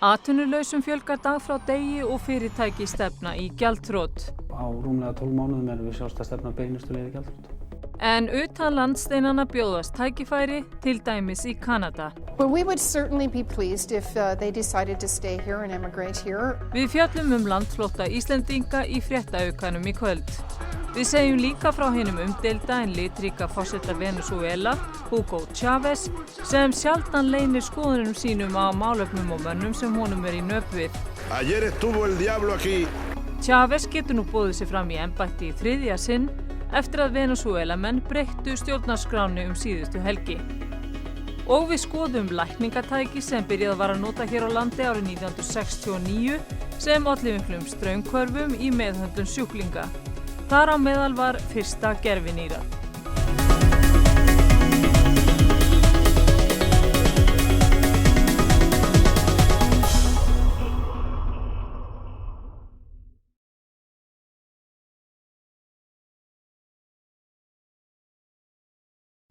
Atvinnulausum fjölgar dag frá degi og fyrirtæki stefna í gjaldþrot. Á rúmlega 12 mánuðum erum við sjálfst að stefna beinustu leið í gjaldþrot. En utan landsteinanna bjóðast tækifæri, til dæmis í Kanada. Well, we would certainly be pleased if they decided to stay here and immigrate here. Við fjöllum landflótta Íslendinga í fréttaaukanum í kvöld. Við segjum líka frá hinum umdeilda en litríka forseta Venesúela, Hugo Chávez, sem sjaldan leynir skoðunum sínum á málefnum og mönnum sem honum í nöp við. Ayer estuvo el diablo aquí. Chávez getur nú boðið sig fram í embætti í 3. sinn eftir að Venesúelamenn breyttu stjórnarskráni síðustu helgi. Og við skoðum lækningatæki sem byrjað var að nota hér á landi árið 1969 sem olli miklum straumhvörfum í meðhöndlun sjúklinga. Þar á meðal var fyrsta gervinýra.